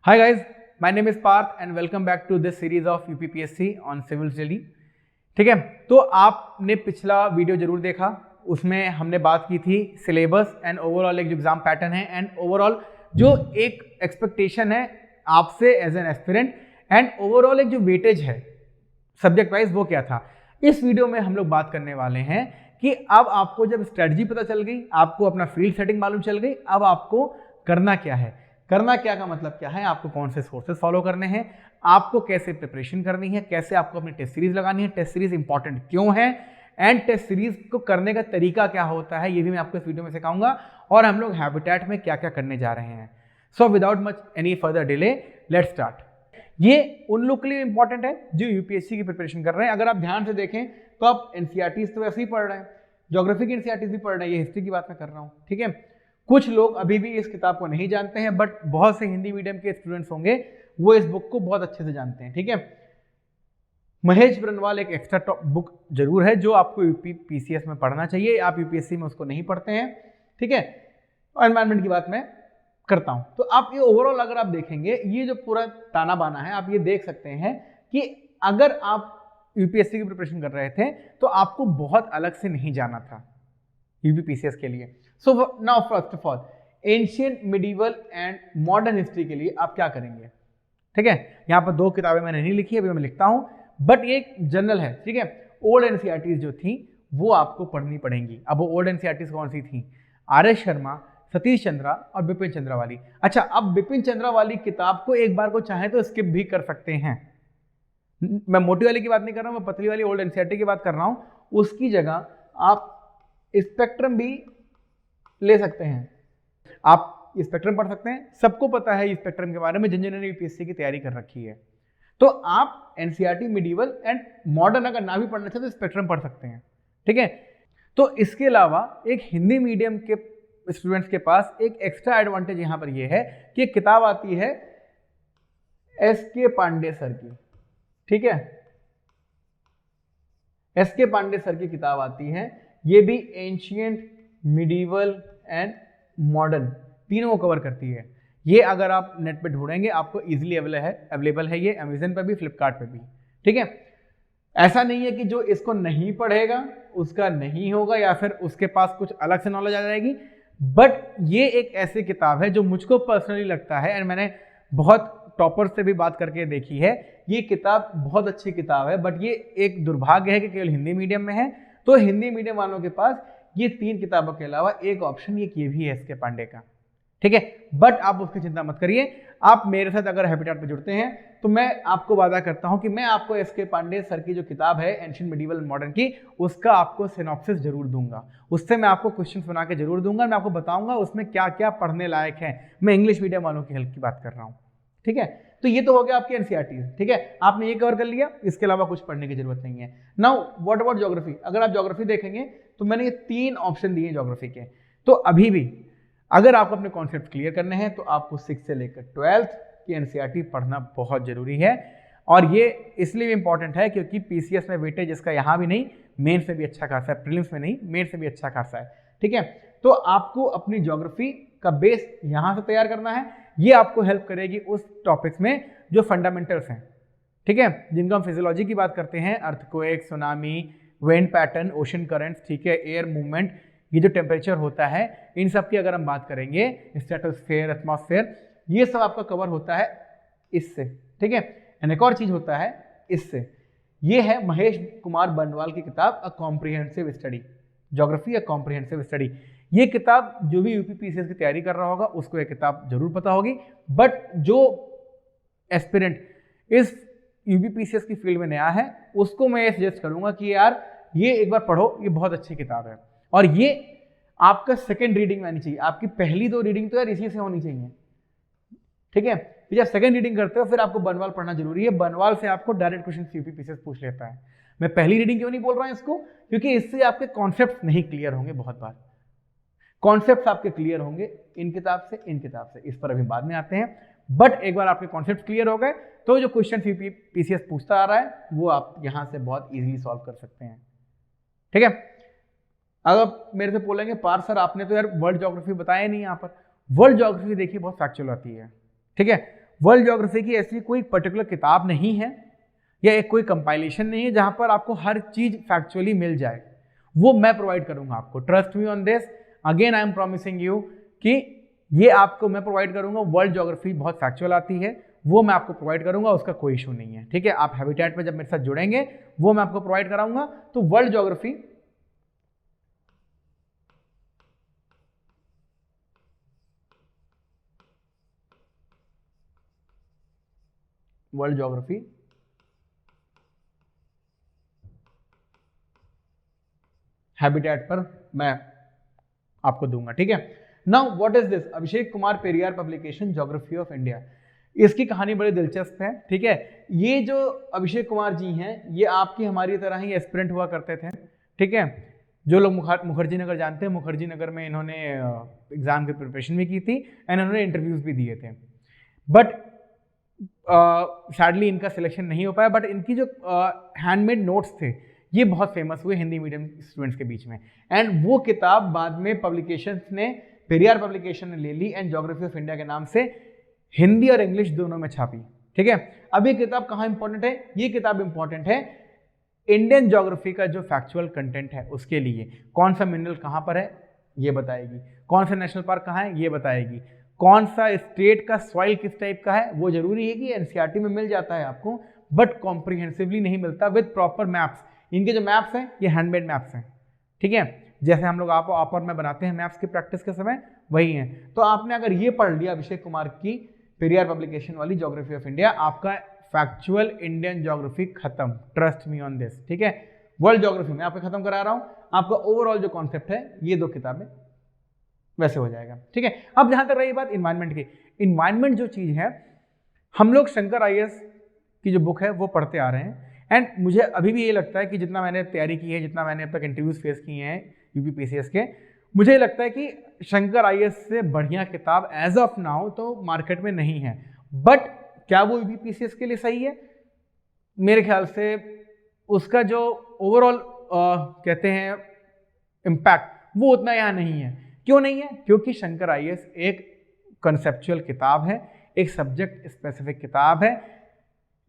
Hi guys, my name is Parth and welcome back to this series of UPPSC on Civil Study। ठीक है, तो आपने पिछला video जरूर देखा, उसमें हमने बात की थी सिलेबस एंड ओवरऑल एक जो एग्जाम पैटर्न है एंड ओवरऑल जो एक एक्सपेक्टेशन है आपसे as an aspirant and overall एक जो वेटेज है सब्जेक्ट वाइज वो क्या था। इस वीडियो में हम लोग बात करने वाले हैं कि अब आपको जब स्ट्रेटजी पता चल गई, आपको अपना फील्ड सेटिंग मालूम चल गई, अब आपको करना क्या है। करना क्या का मतलब क्या है, आपको कौन से सोर्सेस फॉलो करने हैं, आपको कैसे प्रिपरेशन करनी है, कैसे आपको अपनी टेस्ट सीरीज लगानी है, टेस्ट सीरीज इंपॉर्टेंट क्यों है एंड टेस्ट सीरीज को करने का तरीका क्या होता है, ये भी मैं आपको इस वीडियो में सिखाऊंगा और हम लोग हैबिटेट में क्या क्या करने जा रहे हैं। So without much any further delay let's start. ये उन लोग के लिए इंपॉर्टेंट है जो यूपीएससी की प्रिपरेशन कर रहे हैं। अगर आप ध्यान से देखें तो आप एनसीईआरटीज तो वैसे ही पढ़ रहे हैं, ज्योग्राफी की एनसीईआरटीज भी पढ़ रहे हैं, ये हिस्ट्री की बात मैं कर रहा हूँ। ठीक है, कुछ लोग अभी भी इस किताब को नहीं जानते हैं, बट बहुत से हिंदी मीडियम के स्टूडेंट्स होंगे वो इस बुक को बहुत अच्छे से जानते हैं। ठीक है, महेश ब्रनवाल एक एक्स्ट्रा बुक जरूर है जो आपको यूपीपीसीएस में पढ़ना चाहिए, आप यूपीएससी में उसको नहीं पढ़ते हैं। ठीक है, और एनवायरमेंट की बात मैं करता हूं तो आप ये ओवरऑल अगर आप देखेंगे ये जो पूरा ताना बाना है, आप ये देख सकते हैं कि अगर आप यूपीएससी की प्रिपरेशन कर रहे थे तो आपको बहुत अलग से नहीं जाना था यूपीपीसीएस के लिए। So now first of all ancient medieval and modern history के लिए आप क्या करेंगे। ठीक है, यहाँ पर दो किताबें मैंने नहीं लिखी, अभी मैं लिखता हूँ, बट ये जनरल है। ठीक है, ओल्ड एनसीईआरटीज जो थी वो आपको पढ़नी पड़ेंगी। अब वो ओल्ड एनसीईआरटीज कौन सी थी? आर.एस. शर्मा, सतीश चंद्रा और बिपिन चंद्रा वाली। अच्छा, अब बिपिन चंद्रा वाली किताब को एक बार को चाहे तो स्किप भी कर सकते हैं। मैं मोटी वाली की बात नहीं कर रहा हूं, मैं पतली वाली ओल्ड एनसीईआरटी की बात कर रहा हूं। उसकी जगह आप स्पेक्ट्रम भी ले सकते हैं, आप स्पेक्ट्रम पढ़ सकते हैं। सबको पता है स्पेक्ट्रम के बारे में जिन्होंने यूपीएससी की तैयारी कर रखी है। तो आप एनसीईआरटी मिडिवल एंड मॉडर्न अगर ना भी पढ़ना चाहते तो स्पेक्ट्रम पढ़ सकते हैं। ठीक है, तो इसके अलावा एक हिंदी मीडियम के स्टूडेंट्स के पास एक एक्स्ट्रा एडवांटेज यहां पर यह है कि एक किताब आती है एस.के. पांडे सर की। ठीक है, एस.के. पांडे सर की किताब आती है, ये भी एंशिएंट मिडिवल एंड मॉडर्न तीनों को कवर करती है। ये अगर आप नेट पे ढूंढेंगे आपको इजीली अवेलेबल है ये अमेजन पे भी, फ्लिपकार्ट पे भी। ठीक है, ऐसा नहीं है कि जो इसको नहीं पढ़ेगा उसका नहीं होगा या फिर उसके पास कुछ अलग से नॉलेज आ जाएगी, बट ये एक ऐसी किताब है जो मुझको पर्सनली लगता है एंड मैंने बहुत टॉपर से भी बात करके देखी है, ये किताब बहुत अच्छी किताब है। बट ये एक दुर्भाग्य है कि केवल हिंदी मीडियम में है। तो हिंदी मीडियम वालों के पास ये तीन किताबों के अलावा एक ऑप्शन ये भी है एस.के. पांडे का। ठीक है, बट आप उसकी चिंता मत करिए, आप मेरे साथ अगर हैबिटेट पे जुड़ते हैं तो मैं आपको वादा करता हूं कि मैं आपको एस.के. पांडे सर की जो किताब है एंशिएंट मिडिवल मॉडर्न की, उसका आपको सिनॉप्सिस जरूर दूंगा। उससे मैं आपको क्वेश्चंस बना के जरूर दूंगा, मैं आपको बताऊंगा उसमें क्या क्या पढ़ने लायक है। मैं इंग्लिश मीडियम वालों की हेल्प की बात कर रहा हूँ। ठीक है, तो ये तो हो गया आपकी एनसीईआरटी। ठीक है, आपने ये कवर कर लिया, इसके अलावा कुछ पढ़ने की जरूरत नहीं है। Now what about geography? अगर आप ज्योग्राफी देखेंगे तो मैंने ये तीन ऑप्शन दिए ज्योग्राफी के। तो अभी भी अगर आपको अपने कॉन्सेप्ट क्लियर करने हैं तो आपको 6 से लेकर 12th की एनसीईआरटी पढ़ना बहुत जरूरी है। और ये इसलिए भी इंपॉर्टेंट है क्योंकि पीसीएस में वेटेज इसका यहाँ भी नहीं, मेंस में भी अच्छा खासा है, प्रीलिम्स में नहीं, मेंस में भी अच्छा खासा है। ठीक है, तो आपको अपनी ज्योग्राफी का बेस यहाँ से तैयार करना है। ये आपको हेल्प करेगी उस टॉपिक्स में जो फंडामेंटल्स हैं। ठीक है, जिनको हम फिजियोलॉजी की बात करते हैं, earthquake, tsunami, wind pattern, ocean currents, ठीक है, एयर मूवमेंट, ये जो टेम्परेचर होता है, इन सब की अगर हम बात करेंगे, स्ट्रेटोस्फेयर, एटमॉस्फेयर, ये सब आपका कवर होता है इससे। ठीक है, एक और चीज होता है इससे, ये है महेश कुमार बंडवाल की किताब a comprehensive study, geography a comprehensive study. ये किताब जो भी यूपीपीसीएस की तैयारी कर रहा होगा उसको ये किताब जरूर पता होगी, बट जो एस्पिरेंट इस यूपीपीसीएस की फील्ड में नया है उसको मैं ये सजेस्ट करूंगा कि यार ये एक बार पढ़ो, ये बहुत अच्छी किताब है। और ये आपका सेकंड रीडिंग में आनी चाहिए, आपकी पहली दो रीडिंग तो यार इसी से होनी चाहिए। ठीक है, फिर जब सेकंड रीडिंग करते हो फिर आपको बनवाल पढ़ना जरूरी है। बनवाल से आपको डायरेक्ट क्वेश्चन यूपीपीसीएस पूछ लेता है। मैं पहली रीडिंग क्यों नहीं बोल रहा हूं इसको, क्योंकि इससे आपके कॉन्सेप्ट नहीं क्लियर होंगे। बहुत बार कॉन्सेप्ट आपके क्लियर होंगे इन किताब से, इन किताब से, इस पर अभी बाद में आते हैं। बट एक बार आपके कॉन्सेप्ट क्लियर हो गए तो जो क्वेश्चन यूपीपीसीएस पूछता आ रहा है वो आप यहां से बहुत इजीली सॉल्व कर सकते हैं। ठीक है, अगर मेरे से बोलेंगे पार सर आपने तो यार वर्ल्ड ज्योग्राफी बताया नहीं यहाँ पर। वर्ल्ड ज्योग्राफी देखिए बहुत फैक्चुअल आती है। ठीक है, वर्ल्ड ज्योग्राफी की ऐसी कोई पर्टिकुलर किताब नहीं है या एक कोई कंपाइलेशन नहीं है जहां पर आपको हर चीज फैक्चुअली मिल जाए, वो मैं प्रोवाइड करूंगा आपको। Trust me on this, again I am promising you कि ये आपको मैं प्रोवाइड करूंगा। वर्ल्ड ज्योग्राफी बहुत फैक्चुअल आती है, वो मैं आपको प्रोवाइड करूंगा, उसका कोई इशू नहीं है, ठीक है। आप हैबिटेट पे जब मेरे साथ जुड़ेंगे वो मैं आपको प्रोवाइड कराऊंगा। तो वर्ल्ड ज्योग्राफी हैबिटेट पर मैं आपको दूंगा, ठीक है। Now what is this? Abhishek Kumar Periyar publication geography of India. इसकी कहानी बड़ी दिलचस्प है, ठीक है। ये जो अभिषेक कुमार जी हैं, ये आपकी हमारी तरह ही एस्पिरेंट हुआ करते थे, ठीक है। जो लोग मुखर्जी नगर जानते हैं, मुखर्जी नगर में इन्होंने एग्जाम की प्रिपरेशन भी की थी एंड इन्होंने इंटरव्यूज भी दिए थे, बट सैडली इनका सिलेक्शन नहीं हो पाया। बट इनकी जो हैंडमेड नोट्स थे ये बहुत फेमस हुए हिंदी मीडियम स्टूडेंट्स के बीच में, एंड वो किताब बाद में पब्लिकेशंस ने, पेरियार पब्लिकेशन ने ले ली एंड ज्योग्राफी ऑफ इंडिया के नाम से हिंदी और इंग्लिश दोनों में छापी, ठीक है। अब ये किताब कहाँ इंपॉर्टेंट है? ये किताब इंपॉर्टेंट है इंडियन ज्योग्राफी का जो फैक्चुअल कंटेंट है उसके लिए। कौन सा मिनरल कहाँ पर है ये बताएगी, कौन सा नेशनल पार्क कहाँ है ये बताएगी, कौन सा स्टेट का सॉइल किस टाइप का है। वो जरूरी है कि एनसीईआरटी में मिल जाता है आपको, बट कॉम्प्रिहेंसिवली नहीं मिलता विद प्रॉपर मैप्स। इनके जो मैप्स हैं ये हैंडमेड मैप्स हैं, ठीक है। जैसे हम लोग आप और मैं बनाते हैं मैप्स की प्रैक्टिस के समय, वही हैं। तो आपने अगर ये पढ़ लिया अभिषेक कुमार की पेरियार पब्लिकेशन वाली ज्योग्राफी ऑफ इंडिया, आपका फैक्चुअल इंडियन ज्योग्राफी खत्म। ट्रस्ट मी ऑन दिस, ठीक है। वर्ल्ड ज्योग्राफी में आपको खत्म करा रहा हूं, आपका ओवरऑल जो कॉन्सेप्ट है ये दो किताबें वैसे हो जाएगा, ठीक है। अब जहां तक रही बात इन्वायरमेंट की, इन्वायरमेंट जो चीज है, हम लोग शंकर आईएएस की जो बुक है वो पढ़ते आ रहे हैं, एंड मुझे अभी भी ये लगता है कि जितना मैंने तैयारी की है, जितना मैंने अब तक इंटरव्यूज फेस किए हैं यूपीपीसीएस के, मुझे ये लगता है कि शंकर आईएएस से बढ़िया किताब एज ऑफ नाउ तो मार्केट में नहीं है। बट क्या वो यूपीपीसीएस के लिए सही है? मेरे ख्याल से उसका जो ओवरऑल कहते हैं इम्पैक्ट, वो उतना यहाँ नहीं है। क्यों नहीं है? क्योंकि शंकर आईएएस एक कंसेप्चुअल किताब है, एक सब्जेक्ट स्पेसिफिक किताब है।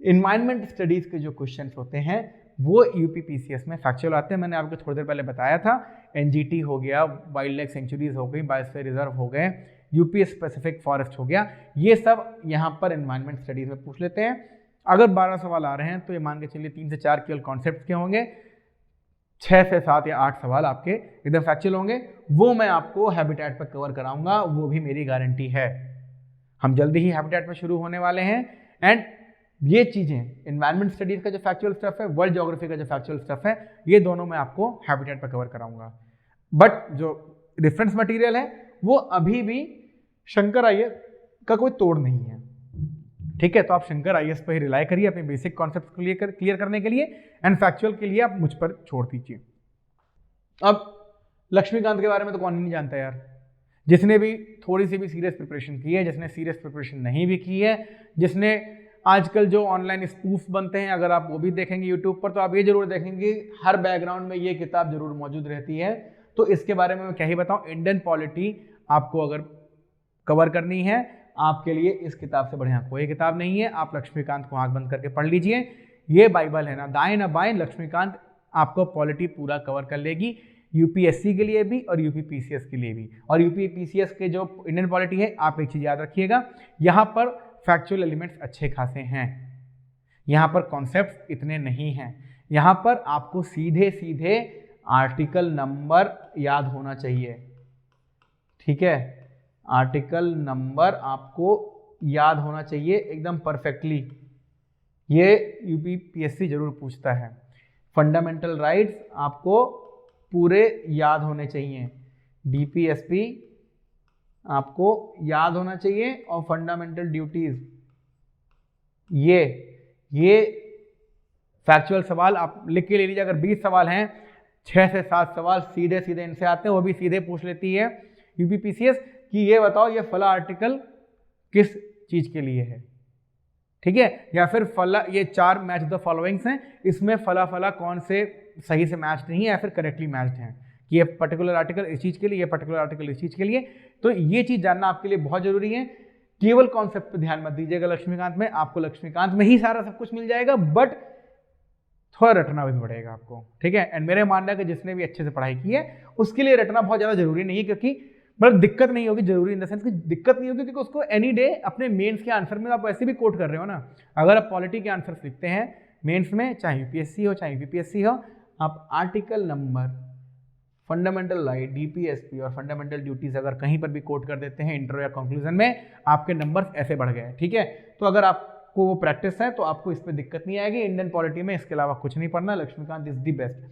इन्वायरमेंट स्टडीज के जो क्वेश्चंस होते हैं वो यूपीपीसीएस में फैक्चुअल आते हैं। मैंने आपको थोड़ी देर पहले बताया था, एनजीटी हो गया, वाइल्ड लाइफ सेंचुरीज हो गई, बायोस्फीयर रिजर्व हो गए, यूपी स्पेसिफिक फॉरेस्ट हो गया, ये सब यहाँ पर इन्वायरमेंट स्टडीज में पूछ लेते हैं। अगर 12 सवाल आ रहे हैं तो ये मान के चलिए 3 से 4 केवल कॉन्सेप्ट के होंगे, 6 से 7 या 8 सवाल आपके एकदम फैक्चुअल होंगे। वो मैं आपको हैबिटेट पर कवर कराऊंगा, वो भी मेरी गारंटी है। हम जल्दी ही हैबिटेट में शुरू होने वाले हैं, एंड ये चीजें इन्वायरमेंट स्टडीज का जो फैक्चुअल स्टफ है, वर्ल्ड ज्योग्राफी का जो फैक्चुअल स्टफ है, ये दोनों मैं आपको हैबिटेट पर कवर कराऊंगा। बट जो रेफरेंस मटेरियल है वो अभी भी शंकर आईएएस का कोई तोड़ नहीं है, ठीक है। तो आप शंकर आईएएस पर ही रिलाई करिए अपने बेसिक कॉन्सेप्ट क्लियर करने के लिए, एंड फैक्चुअल के लिए आप मुझ पर छोड़ दीजिए। अब लक्ष्मीकांत के बारे में तो कौन नहीं जानता यार, जिसने भी थोड़ी सी भी सीरियस प्रिपरेशन की है, जिसने सीरियस प्रिपरेशन नहीं भी की है, जिसने आजकल जो ऑनलाइन स्पूफ बनते हैं अगर आप वो भी देखेंगे यूट्यूब पर, तो आप ये जरूर देखेंगे हर बैकग्राउंड में ये किताब जरूर मौजूद रहती है। तो इसके बारे में मैं क्या ही बताऊं, इंडियन पॉलिटी आपको अगर कवर करनी है, आपके लिए इस किताब से बढ़िया कोई किताब नहीं है। आप लक्ष्मीकांत को आंख बंद करके पढ़ लीजिए, ये बाइबल है, ना दाएं ना बाएं, लक्ष्मीकांत आपको पॉलिटी पूरा कवर कर लेगी, यूपीएससी के लिए भी और यूपीपीसीएस के लिए भी। और यूपीपीसीएस के जो इंडियन पॉलिटी है, आप एक चीज याद रखिएगा, यहाँ पर फैक्चुअल एलिमेंट्स अच्छे खासे हैं, यहाँ पर कॉन्सेप्ट्स इतने नहीं हैं, यहाँ पर आपको सीधे सीधे आर्टिकल नंबर याद होना चाहिए, ठीक है। आर्टिकल नंबर आपको याद होना चाहिए एकदम परफेक्टली, ये यूपीपीएससी जरूर पूछता है। फंडामेंटल राइट्स आपको पूरे याद होने चाहिए, डीपीएसपी आपको याद होना चाहिए, और फंडामेंटल ड्यूटीज, ये फैक्चुअल सवाल आप लिख के ले लीजिए। अगर 20 सवाल हैं, 6 से 7 सवाल सीधे सीधे इनसे आते हैं, वो भी सीधे पूछ लेती है यूपीपीसीएस कि ये बताओ ये फला आर्टिकल किस चीज के लिए है, ठीक है। या फिर फला, ये 4 मैच द फॉलोइंग्स हैं, इसमें फला फला कौन से सही से मैच नहीं है या फिर करेक्टली मैच्ड हैं, कि ये पर्टिकुलर आर्टिकल इस चीज के लिए, ये पर्टिकुलर आर्टिकल इस चीज के लिए। तो ये चीज जानना आपके लिए बहुत जरूरी है केवल कॉन्सेप्ट पे ध्यान मत दीजिएगा लक्ष्मीकांत में, आपको लक्ष्मीकांत में ही सारा सब कुछ मिल जाएगा, बट थोड़ा रटना भी पड़ेगा आपको, ठीक है। एंड मेरे मानना है कि जिसने भी अच्छे से पढ़ाई की है उसके लिए रटना बहुत ज़्यादा जरूरी नहीं है, क्योंकि मतलब दिक्कत नहीं होगी, जरूरी इन द सेंस कि दिक्कत नहीं होगी, क्योंकि उसको एनी डे अपने मेंस के आंसर में आप वैसे भी कोट कर रहे हो ना। अगर आप पॉलिटी के आंसर्स लिखते हैं मेंस में, चाहे यूपीएससी हो चाहे यूपीपीएससी हो, आप article number, fundamental right, DPSP और फंडामेंटल ड्यूटीज अगर कहीं पर भी कोट कर देते हैं इंट्रो या कंक्लूजन में, आपके नंबर्स ऐसे बढ़ गए, ठीक है। तो अगर आपको वो प्रैक्टिस है तो आपको इसमें दिक्कत नहीं आएगी इंडियन पॉलिटी में, इसके अलावा कुछ नहीं पढ़ना, लक्ष्मीकांत इज दी बेस्ट,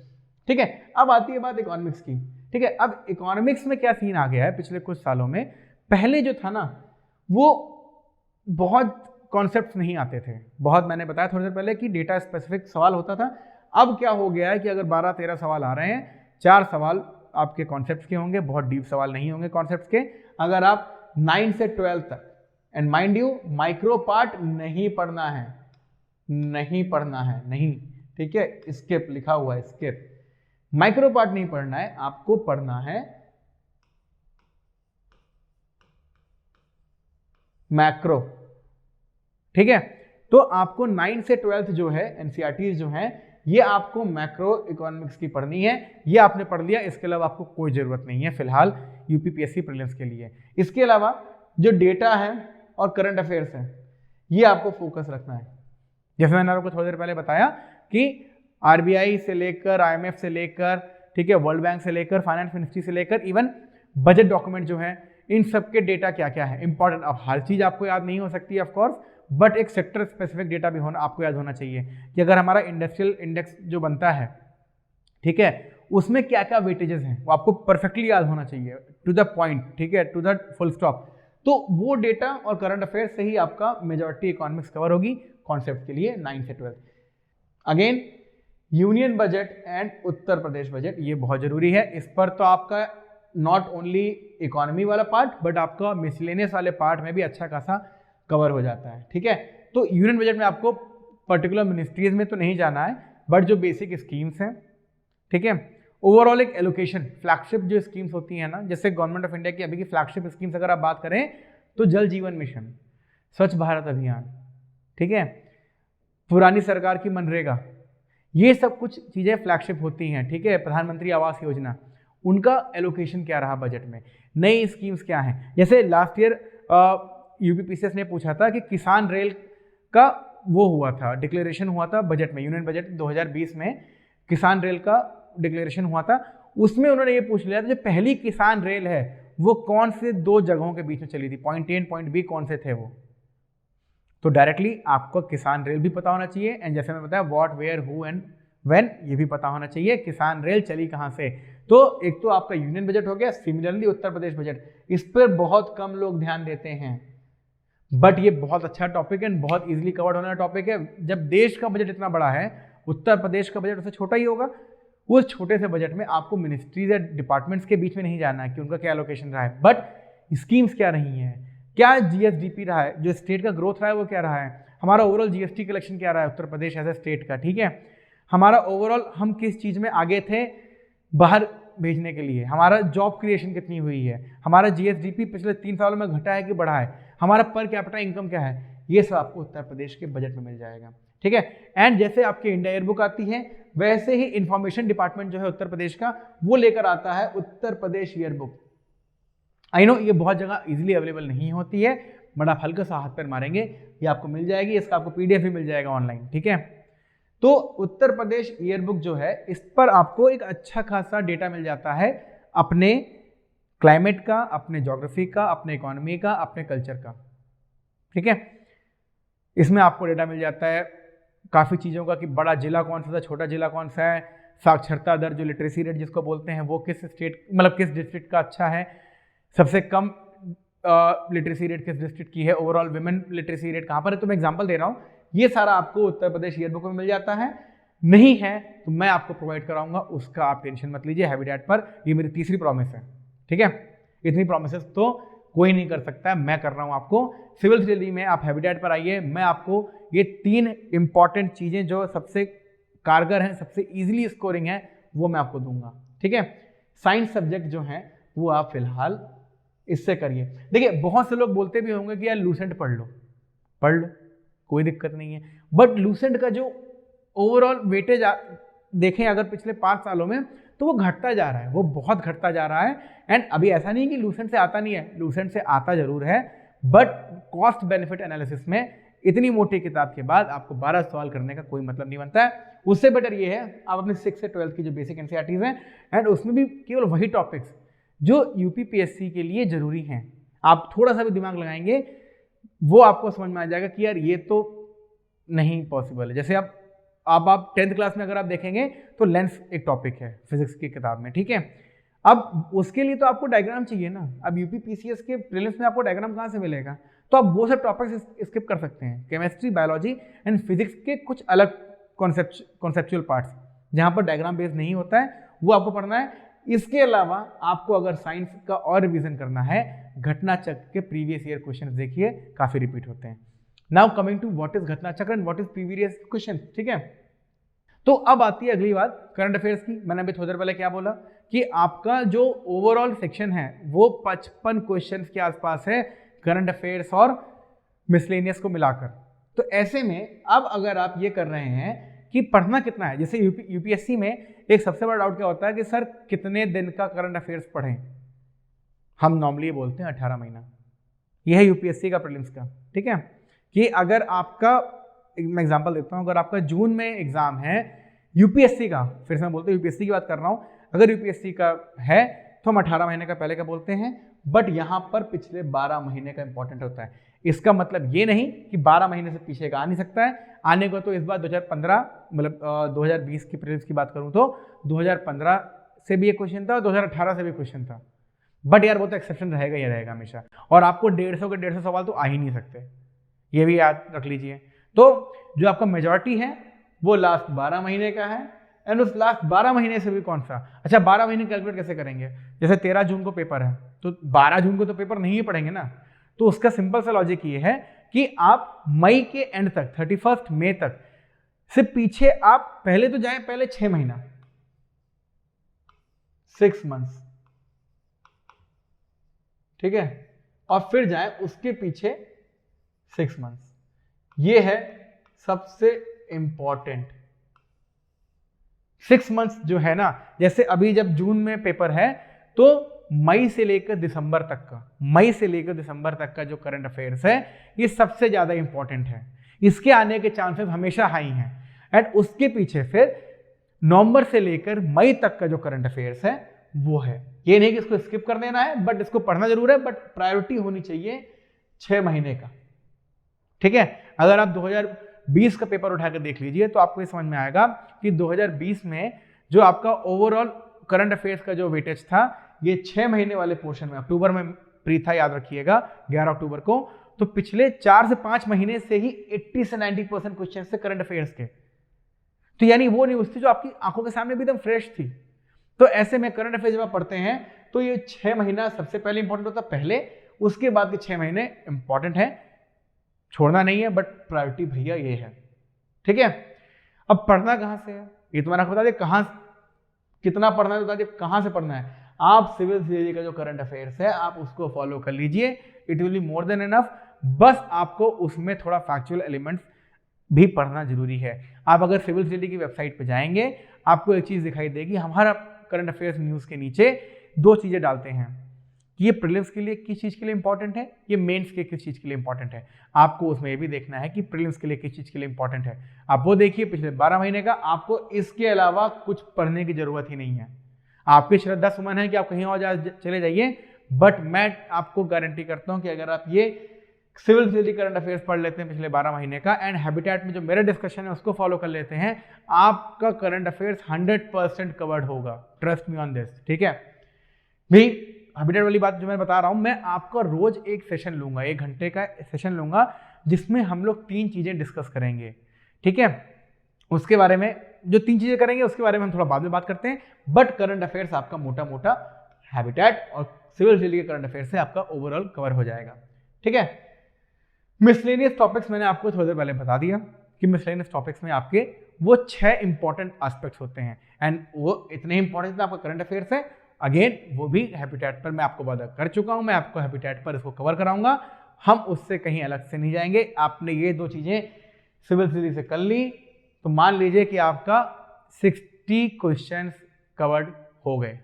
ठीक है। अब आती है बात इकोनॉमिक्स की, ठीक है। अब इकोनॉमिक्स में क्या सीन आ गया है पिछले कुछ सालों में, पहले जो था ना वो बहुत कॉन्सेप्ट्स नहीं आते थे, बहुत, मैंने बताया थोड़ी देर पहले कि डेटा स्पेसिफिक सवाल होता था। अब क्या हो गया है कि अगर 12-13 सवाल आ रहे हैं, 4 सवाल आपके कॉन्सेप्ट्स के होंगे, बहुत डीप सवाल नहीं होंगे कॉन्सेप्ट्स के। अगर आप 9 से 12 तक, and mind you micro part नहीं पढ़ना है, नहीं पढ़ना है, नहीं, ठीक है, स्किप लिखा हुआ है, स्किप, माइक्रो पार्ट नहीं पढ़ना है, आपको पढ़ना है मैक्रो, ठीक है। तो आपको 9 से 12 जो है एनसीईआरटी जो है, ये आपको मैक्रो इकोनॉमिक्स की पढ़नी है, ये आपने पढ़ लिया, इसके अलावा आपको कोई जरूरत नहीं है फिलहाल यूपीपीएससी प्रीलिम्स के लिए। इसके अलावा जो डेटा है और करंट अफेयर्स है, ये आपको फोकस रखना है। जैसे मैंने आपको थोड़ी देर पहले बताया कि आरबीआई से लेकर, आईएमएफ से लेकर, ठीक है, वर्ल्ड बैंक से लेकर, फाइनेंस मिनिस्ट्री से लेकर, इवन बजट डॉक्यूमेंट जो है, इन सब के डेटा क्या क्या है इंपॉर्टेंट। अब हर चीज आपको याद नहीं हो सकती है ऑफकोर्स, बट एक सेक्टर स्पेसिफिक डेटा भी होना आपको याद होना चाहिए कि अगर हमारा इंडस्ट्रियल इंडेक्स जो बनता है, ठीक है, उसमें क्या क्या वेटेजेस हैं, वो आपको परफेक्टली याद होना चाहिए, टू द पॉइंट, ठीक है, टू द फुल स्टॉप। तो वो डेटा और करंट अफेयर से ही आपका मेजॉरिटी इकोनॉमिक्स कवर होगी कॉन्सेप्ट के लिए 9 से 12। Again union budget and Uttar Pradesh budget, ये बहुत जरूरी है। इस पर तो आपका नॉट ओनली इकोनॉमी वाला पार्ट, बट आपका मिसलेनियस वाले पार्ट में भी अच्छा खासा कवर हो जाता है, ठीक है। तो यूनियन बजट में आपको पर्टिकुलर मिनिस्ट्रीज में तो नहीं जाना है, बट जो बेसिक स्कीम्स हैं, ठीक है, ओवरऑल एक एलोकेशन, फ्लैगशिप जो स्कीम्स होती हैं ना, जैसे गवर्नमेंट ऑफ इंडिया की अभी की फ्लैगशिप स्कीम्स अगर आप बात करें तो जल जीवन मिशन, स्वच्छ भारत अभियान, ठीक है, पुरानी सरकार की मनरेगा, ये सब कुछ चीज़ें फ्लैगशिप होती हैं, ठीक है। प्रधानमंत्री आवास योजना, उनका एलोकेशन क्या रहा बजट में, नई स्कीम्स क्या हैं। जैसे लास्ट ईयर यूपीपीसीएस ने पूछा था कि किसान रेल का वो हुआ था, डिक्लेरेशन हुआ था बजट में, यूनियन बजट 2020 में किसान रेल का डिक्लेरेशन हुआ था। उसमें उन्होंने ये पूछ लिया था जो पहली किसान रेल है वो कौन से 2 जगहों के बीच में चली थी, point A and point B कौन से थे वो। तो डायरेक्टली आपको किसान रेल भी पता होना चाहिए, एंड जैसे मैं बताया what, where, who and when, ये भी पता होना चाहिए किसान रेल चली कहाँ से। तो एक तो आपका यूनियन बजट हो गया। सिमिलरली उत्तर प्रदेश बजट, इस पर बहुत कम लोग ध्यान देते हैं, बट ये बहुत अच्छा टॉपिक है, बहुत इजीली कवर्ड होने वाला टॉपिक है। जब देश का बजट इतना बड़ा है, उत्तर प्रदेश का बजट उससे छोटा ही होगा। उस छोटे से बजट में आपको मिनिस्ट्रीज या डिपार्टमेंट्स के बीच में नहीं जाना है कि उनका क्या एलोकेशन रहा है, बट स्कीम्स क्या रही हैं, क्या जीएसडीपी रहा है, जो स्टेट का ग्रोथ रहा है वो क्या रहा है, हमारा ओवरऑल जीएसटी कलेक्शन क्या रहा है Uttar Pradesh as a state का, ठीक है, हमारा ओवरऑल हम किस चीज़ में आगे थे बाहर भेजने के लिए, हमारा जॉब क्रिएशन कितनी हुई है, हमारा जीएसडीपी पिछले 3 सालों में घटा है कि बढ़ा है, हमारा पर कैपिटा इनकम क्या है, ये सब आपको उत्तर प्रदेश के बजट में मिल जाएगा, ठीक है। एंड जैसे आपके इंडिया ईयरबुक आती है, वैसे ही इंफॉर्मेशन डिपार्टमेंट जो है उत्तर प्रदेश का, वो लेकर आता है Uttar Pradesh yearbook. I know ये बहुत जगह इजीली अवेलेबल नहीं होती है, बट आप हल्का सा हाथ पैर मारेंगे ये आपको मिल जाएगी, इसका आपको पीडीएफ भी मिल जाएगा ऑनलाइन, ठीक है। तो उत्तर प्रदेश ईयरबुक जो है, इस पर आपको एक अच्छा खासा डेटा मिल जाता है अपने क्लाइमेट का, अपने ज्योग्राफी का, अपने इकोनॉमी का, अपने कल्चर का, ठीक है। इसमें आपको डेटा मिल जाता है काफ़ी चीज़ों का कि बड़ा जिला कौन सा था, छोटा जिला कौन सा है, साक्षरता दर जो लिटरेसी रेट जिसको बोलते हैं वो किस स्टेट, मतलब किस डिस्ट्रिक्ट का अच्छा है, सबसे कम लिटरेसी रेट किस डिस्ट्रिक्ट की है, ओवरऑल विमेन लिटरेसी रेट कहाँ पर है। तो मैं एग्जांपल दे रहा हूँ, ये सारा आपको उत्तर प्रदेश ईयरबुक में मिल जाता है। नहीं है तो मैं आपको प्रोवाइड कराऊंगा, उसका आप टेंशन मत लीजिए। हैबिटेट पर ये मेरी तीसरी प्रॉमिस है, ठीक है। इतनी प्रॉमिसेस तो कोई नहीं कर सकता है, मैं कर रहा हूँ आपको। सिविल स्टडी में आप हैबिटेट पर आइए, मैं आपको ये 3 इंपॉर्टेंट चीज़ें जो सबसे कारगर हैं, सबसे ईजिली स्कोरिंग है, वो मैं आपको दूंगा, ठीक है। साइंस सब्जेक्ट जो हैं वो आप फिलहाल इससे करिए। देखिए बहुत से लोग बोलते भी होंगे कि यार लूसेंट पढ़ लो, पढ़ लो, कोई दिक्कत नहीं है, बट लूसेंट का जो ओवरऑल वेटेज देखें अगर पिछले 5 सालों में, तो वो घटता जा रहा है, वो बहुत घटता जा रहा है। एंड अभी ऐसा नहीं कि लूसेंट से आता नहीं है, लूसेंट से आता जरूर है, बट कॉस्ट बेनिफिट एनालिसिस में इतनी मोटी किताब के बाद आपको 12 सवाल करने का कोई मतलब नहीं बनता है। उससे बेटर ये है आप अपने 6 से 12 की जो बेसिक एनसीईआरटीज हैं, एंड उसमें भी केवल वही टॉपिक्स जो यूपीपीएससी के लिए जरूरी हैं, आप थोड़ा सा भी दिमाग लगाएंगे वो आपको समझ में आ जाएगा कि यार ये तो नहीं पॉसिबल है। जैसे आप 10th क्लास में अगर आप देखेंगे तो लेंस एक टॉपिक है फिजिक्स की किताब में, ठीक है। अब उसके लिए तो आपको डायग्राम चाहिए ना, अब यूपीपीसीएस के प्रीलिम्स में आपको डायग्राम कहाँ से मिलेगा, तो आप वो सब टॉपिक्स स्किप कर सकते हैं। केमिस्ट्री, बायोलॉजी एंड फिजिक्स के कुछ अलग कॉन्सेप्चुअल पार्ट्स जहाँ पर डायग्राम बेस्ड नहीं होता है वो आपको पढ़ना है। इसके अलावा आपको अगर साइंस का और रिवीजन करना है, घटना चक्र के प्रीवियस ईयर क्वेश्चन देखिए, काफी रिपीट होते हैं। Now coming to what is Ghatna Chakra and what is previous question, ठीक है। तो अब आती है अगली बात करंट अफेयर्स की। मैंने अभी थोड़ी देर पहले क्या बोला कि आपका जो ओवरऑल सेक्शन है वो 55 क्वेश्चन के आसपास है, करंट अफेयर्स और मिसलेनियस को मिलाकर। तो ऐसे में अब अगर आप ये कर रहे हैं कि पढ़ना कितना है, जैसे यूपीएससी में एक सबसे बड़ा डाउट क्या होता है कि सर कितने दिन का करंट अफेयर्स पढ़ें, हम नॉर्मली बोलते हैं 18 महीना, यह है यूपीएससी का प्रीलिम्स का, ठीक है। कि अगर आपका, मैं एग्जांपल देता हूं, अगर आपका जून में एग्जाम है यूपीएससी का, फिर से मैं बोलते हैं यूपीएससी की बात कर रहा हूं, अगर यूपीएससी का है तो हम 18 महीने का पहले का बोलते हैं, बट यहां पर पिछले 12 महीने का इंपॉर्टेंट होता है। इसका मतलब ये नहीं कि 12 महीने से पीछे का आ नहीं सकता है, आने को तो इस बार 2015 मतलब 2020 की प्रीलिम्स की बात करूं तो 2015 से भी एक क्वेश्चन था और 2018 से भी क्वेश्चन था, बट यार वो तो एक्सेप्शन रहेगा ही रहेगा हमेशा, और आपको 150 के 150 सवाल तो आ ही नहीं सकते, ये भी याद रख लीजिए। तो जो आपका मेजॉरिटी है वो लास्ट 12 महीने का है, एंड उस लास्ट 12 महीने से भी कौन सा, अच्छा 12 महीने कैलकुलेट कैसे करेंगे, जैसे 13 जून को पेपर है तो 12 जून को तो पेपर नहीं ही पढ़ेंगे ना, तो उसका सिंपल सा लॉजिक ये है कि आप मई के एंड तक 31 मई तक से पीछे आप पहले तो जाएं, पहले 6 महीना 6 मंथ्स, ठीक है, और फिर जाएं उसके पीछे 6 मंथ्स। ये है सबसे इंपॉर्टेंट 6 मंथ्स जो है ना, जैसे अभी जब जून में पेपर है तो मई से लेकर दिसंबर तक का, मई से लेकर दिसंबर तक का जो करंट अफेयर्स है ये सबसे ज्यादा इंपॉर्टेंट है, इसके आने के चांसेस हमेशा हाई हैं। एंड उसके पीछे फिर नवंबर से लेकर मई तक का जो करंट अफेयर्स है वो है। ये नहीं कि इसको स्किप कर देना है, बट इसको पढ़ना जरूर है, बट प्रायोरिटी होनी चाहिए 6 महीने का, ठीक है। अगर आप 2020 का पेपर उठाकर देख लीजिए तो आपको ये समझ में आएगा कि 2020 में जो आपका ओवरऑल करंट अफेयर्स का जो वेटेज था ये 6 महीने वाले पोर्शन में, अक्टूबर में प्री था, याद रखिएगा 11 अक्टूबर को, तो पिछले 4 से 5 महीने से ही 80 से 90% क्वेश्चन थे करंट अफेयर्स के। तो यानी वो न्यूज थी जो आपकी आंखों के सामने भी एकदम फ्रेश थी। तो ऐसे में करंट अफेयर्स जब आप पढ़ते हैं तो ये 6 महीना सबसे पहले इंपॉर्टेंट होता है, पहले, उसके बाद के 6 महीने इंपॉर्टेंट है, छोड़ना नहीं है, बट प्रायोरिटी भैया ये है, ठीक है। अब पढ़ना कहां से है ये तो मैंने आपको बता दिया, कहां कितना पढ़ना है बता दिया, कहां से पढ़ना है। आप सिविल सीजी का जो करंट अफेयर्स है आप उसको फॉलो कर लीजिए, it will be more than enough. बस आपको उसमें थोड़ा फैक्चुअल एलिमेंट्स भी पढ़ना जरूरी है। आप अगर सिविल सीजी की वेबसाइट पे जाएंगे आपको एक चीज दिखाई देगी, हमारा करंट अफेयर्स न्यूज के नीचे 2 चीजें डालते हैं, ये प्रीलिम्स के लिए किस चीज के लिए इंपॉर्टेंट है, ये मेंस के किस चीज के लिए इंपॉर्टेंट है। आपको उसमें ये भी देखना है कि प्रीलिम्स के लिए किस चीज के लिए इंपॉर्टेंट है, आप वो देखिए पिछले 12 महीने का। आपको इसके अलावा कुछ पढ़ने की जरूरत ही नहीं है। आपकी श्रद्धा सुमन है कि आप कहीं और चले जाइए, बट मैं आपको गारंटी करता हूं कि अगर आप ये सिविल सीजी करंट अफेयर्स पढ़ लेते हैं पिछले 12 महीने का, एंड हैबिटेट में जो मेरा डिस्कशन है उसको फॉलो कर लेते हैं, आपका करंट अफेयर्स 100% कवर्ड होगा, ट्रस्ट मी ऑन दिस, ठीक है भाई। हैबिटेट वाली बात जो मैं बता रहा हूं, मैं आपका रोज एक सेशन लूंगा, 1 घंटे का सेशन लूंगा, जिसमें हम लोग 3 चीजें डिस्कस करेंगे, ठीक है। उसके बारे में जो 3 चीजें करेंगे उसके बारे में हम थोड़ा बाद में बात करते हैं, बट करंट अफेयर्स आपका मोटा मोटा हैबिटेट और सिविल सीजी के करंट अफेयर्स से आपका ओवरऑल कवर हो जाएगा, ठीक है। मिसलेनियस टॉपिक्स मैंने आपको थोड़ी देर पहले बता दिया कि मिसलेनियस टॉपिक्स में आपके वो 6 इंपॉर्टेंट एस्पेक्ट्स होते हैं, एंड वो इतने इंपॉर्टेंट आपका करंट अफेयर्स है, अगेन वो भी हैबिटेट पर मैं आपको वादा कर चुका हूं, मैं आपको हैबिटेट पर इसको कवर कराऊंगा, हम उससे कहीं अलग से नहीं जाएंगे। आपने ये 2 चीजें सिविल सर्विस से कर ली तो मान लीजिए कि आपका 60 क्वेश्चंस कवर्ड हो गए।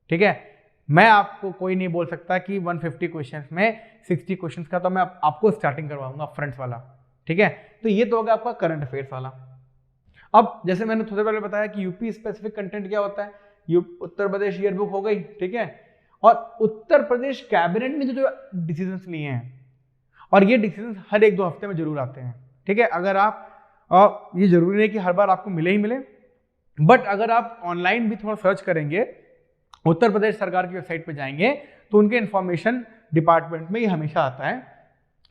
ठीक है, मैं आपको कोई नहीं बोल सकता कि 150 क्वेश्चंस में 60 क्वेश्चंस का तो मैं आपको स्टार्टिंग करवाऊंगा फ्रंट वाला। ठीक है, तो ये तो होगा आपका करंट अफेयर्स वाला। अब जैसे मैंने थोड़ी देर पहले बताया कि यूपी स्पेसिफिक कंटेंट क्या होता है, उत्तर प्रदेश ईयरबुक हो गई। ठीक है, और उत्तर प्रदेश कैबिनेट ने जो डिसीजंस लिए हैं, और ये डिसीजंस हर 1-2 हफ्ते में जरूर आते हैं। ठीक है, अगर आप ये जरूरी नहीं कि हर बार आपको मिले ही मिले, बट अगर आप ऑनलाइन भी थोड़ा सर्च करेंगे, उत्तर प्रदेश सरकार की वेबसाइट पे जाएंगे तो उनके इंफॉर्मेशन डिपार्टमेंट में ये हमेशा आता है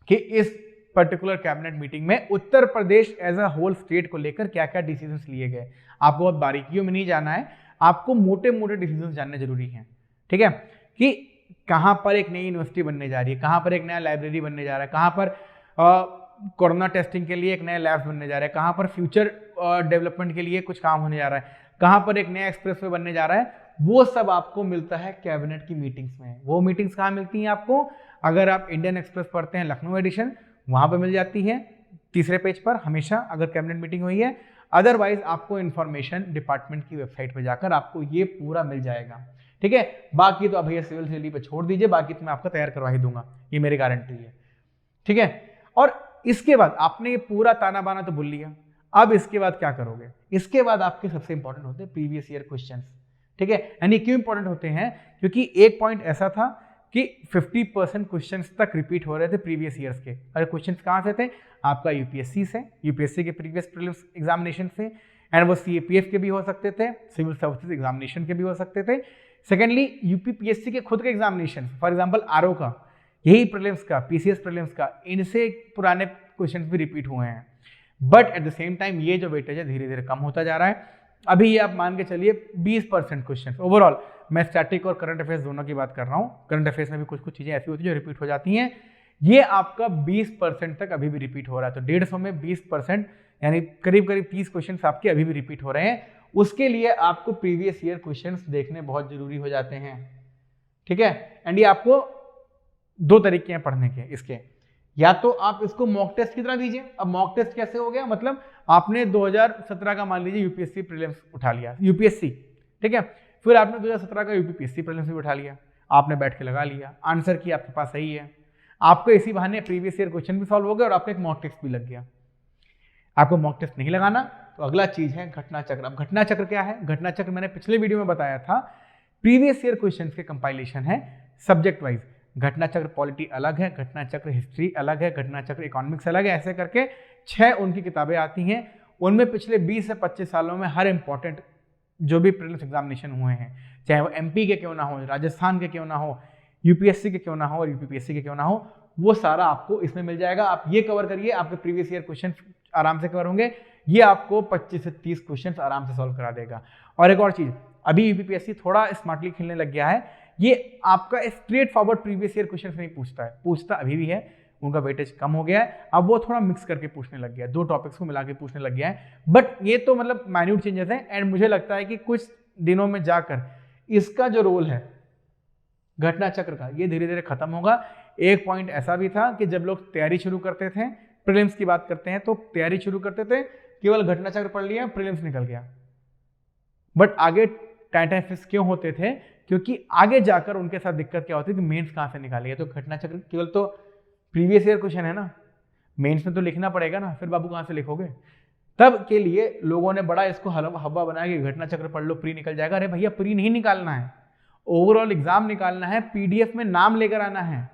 कि इस पर्टिकुलर कैबिनेट मीटिंग में Uttar Pradesh as a whole state को लेकर क्या क्या डिसीजंस लिए गए। आपको बहुत बारीकियों में नहीं जाना है, आपको मोटे मोटे डिसीजंस जानने जरूरी हैं। ठीक है, कि कहां पर एक नई यूनिवर्सिटी बनने जा रही है, कहां पर एक नया लाइब्रेरी बनने जा रहा है, कहां पर कोरोना टेस्टिंग के लिए एक नया लैब्स बनने जा रहा है, कहां पर फ्यूचर डेवलपमेंट के लिए कुछ काम होने जा रहा है, कहां पर एक नया एक्सप्रेसवे बनने जा रहा है। वो सब आपको मिलता है कैबिनेट की मीटिंग्स में। वो मीटिंग्स कहाँ मिलती हैं आपको? अगर आप इंडियन एक्सप्रेस पढ़ते हैं लखनऊ एडिशन, वहां पर मिल जाती है 3रे पेज पर हमेशा, अगर कैबिनेट मीटिंग हुई है। अदरवाइज आपको इन्फॉर्मेशन डिपार्टमेंट की वेबसाइट पर जाकर आपको ये पूरा मिल जाएगा। ठीक है, बाकी तो अब भैया सिविल सर्विस पे छोड़ दीजिए, बाकी तो मैं आपको तैयार करवा ही दूंगा, ये मेरी गारंटी है। ठीक है, और इसके बाद आपने ये पूरा ताना बाना तो भूल लिया, अब इसके बाद क्या करोगे? इसके बाद आपके सबसे इंपॉर्टेंट होते हैं प्रीवियस ईयर क्वेश्चंस। ठीक है, यानी क्यों इंपॉर्टेंट होते हैं? क्योंकि एक पॉइंट ऐसा था कि 50% क्वेश्चंस तक रिपीट हो रहे थे प्रीवियस ईयर्स के। अरे क्वेश्चंस कहाँ से थे? आपका यूपीएससी से, यूपीएससी के प्रीवियस प्रीलिम्स एग्जामिनेशन से, एंड वो सीएपीएफ के भी हो सकते थे, सिविल सर्विसेज एग्जामिनेशन के भी हो सकते थे। सेकेंडली यूपीपीएससी के खुद के एग्जामिनेशन, फॉर एग्जाम्पल आरओ का, यही प्रीलिम्स का, पीसीएस प्रीलिम्स का, इनसे पुराने क्वेश्चन भी रिपीट हुए हैं। But at the same time ये जो वेटेज है धीरे धीरे कम होता जा रहा है। अभी ये आप मान के चलिए 20% क्वेश्चन ओवरऑल। मैं स्टैटिक और करंट अफेयर्स दोनों की बात कर रहा हूँ। करंट अफेयर्स में भी कुछ कुछ चीजें ऐसी होती है जो रिपीट हो जाती हैं। ये आपका 20% तक अभी भी रिपीट हो रहा है। तो 150 में 20% यानी करीब करीब 30 क्वेश्चन आपके अभी भी रिपीट हो रहे हैं। उसके लिए आपको प्रीवियस ईयर क्वेश्चंस देखने बहुत जरूरी हो जाते हैं। ठीक है, एंड ये आपको 2 तरीके हैं पढ़ने के इसके, या तो आप इसको मॉक टेस्ट की तरह दीजिए। अब मॉक टेस्ट कैसे हो गया? मतलब आपने 2017 का मान लीजिए यूपीएससी प्रीलिम्स उठा लिया, यूपीएससी, ठीक है, फिर आपने 2017 का यूपीएससी प्रीलिम्स भी उठा लिया, आपने बैठ के लगा लिया, आंसर की आपके पास सही है, आपको इसी बहाने प्रीवियस ईयर क्वेश्चन भी सॉल्व हो गया और आपको एक मॉक टेस्ट भी लग गया। आपको मॉक टेस्ट नहीं लगाना तो अगला चीज है घटना चक्र। अब घटना चक्र क्या है? घटना चक्र मैंने पिछले वीडियो में बताया था, प्रीवियस ईयर क्वेश्चन के कंपाइलेशन है सब्जेक्ट वाइज। घटना चक्र पॉलिटी अलग है, घटना चक्र हिस्ट्री अलग है, घटना चक्र इकोनॉमिक्स अलग है, ऐसे करके 6 उनकी किताबें आती हैं। उनमें पिछले 20 से 25 सालों में हर इंपॉर्टेंट जो भी प्रीलिम्स एग्जामिनेशन हुए हैं, चाहे वो एमपी के क्यों ना हो, राजस्थान के क्यों ना हो, यूपीएससी के क्यों ना हो और यूपीपीएससी के क्यों ना हो, वो सारा आपको इसमें मिल जाएगा। आप ये कवर करिए, आपके प्रीवियस ईयर क्वेश्चन आराम से कवर होंगे। ये आपको 25 से 30 क्वेश्चन आराम से सॉल्व करा देगा। और एक और चीज, अभी यूपीपीएससी थोड़ा स्मार्टली खेलने लग गया है। ये आपका straight forward previous year question नहीं पूछता है, पूछता अभी भी है, उनका वेटेज कम हो गया है। अब वो थोड़ा मिक्स करके पूछने लग गया है, 2 टॉपिक्स को मिला के पूछने लग गया है। बट ये तो मतलब माइन्यूट चेंजेस हैं, एंड मुझे लगता है कि कुछ दिनों में जाकर इसका जो रोल है घटना चक्र का, ये धीरे धीरे खत्म होगा। एक पॉइंट ऐसा भी था कि जब लोग तैयारी शुरू करते थे, प्रीलिम्स की बात करते हैं तो तैयारी शुरू करते थे, केवल घटना चक्र पढ़ लिया, प्रीलिम्स निकल गया। बट आगे टाइम फिक्स क्यों होते थे? क्योंकि आगे जाकर उनके साथ दिक्कत क्या होती है कि मेंस कहां से निकालेंगे। तो घटना चक्र केवल तो प्रीवियस ईयर क्वेश्चन है ना, मेंस में तो लिखना पड़ेगा ना, फिर बाबू कहां से लिखोगे? तब के लिए लोगों ने बड़ा इसको हवा बनाया कि घटना चक्र पढ़ लो, प्री निकल जाएगा। अरे भैया, प्री नहीं निकालना है, ओवरऑल एग्जाम निकालना है, पीडीएफ में नाम लेकर आना है,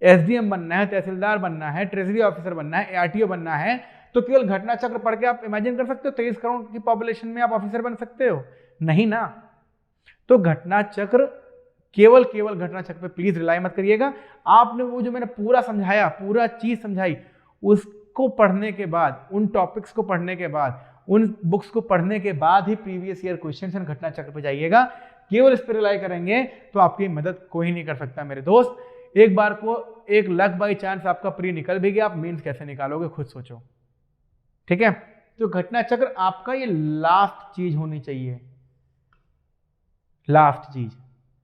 एसडीएम बनना है, तहसीलदार बनना है, ट्रेजरी ऑफिसर बनना है, एआरटीओ बनना है। तो केवल घटना चक्र पढ़ के आप इमेजिन कर सकते हो 23 करोड़ की पॉपुलेशन में आप ऑफिसर बन सकते हो? नहीं ना। तो घटना चक्र केवल घटना चक्र पे प्लीज रिलाई मत करिएगा। आपने वो जो मैंने पूरा समझाया, पूरा चीज समझाई, उसको पढ़ने के बाद, उन टॉपिक्स को पढ़ने के बाद, उन बुक्स को पढ़ने के बाद ही प्रीवियस ईयर क्वेश्चन एंड घटना चक्र पे जाइएगा। केवल इस पर रिलाई करेंगे तो आपकी मदद कोई नहीं कर सकता मेरे दोस्त। एक बार को 1 लाख बाई चांस आपका प्री निकल भी गया, आप मीन्स कैसे निकालोगे खुद सोचो। ठीक है, तो घटना चक्र आपका ये लास्ट चीज होनी चाहिए, लास्ट चीज।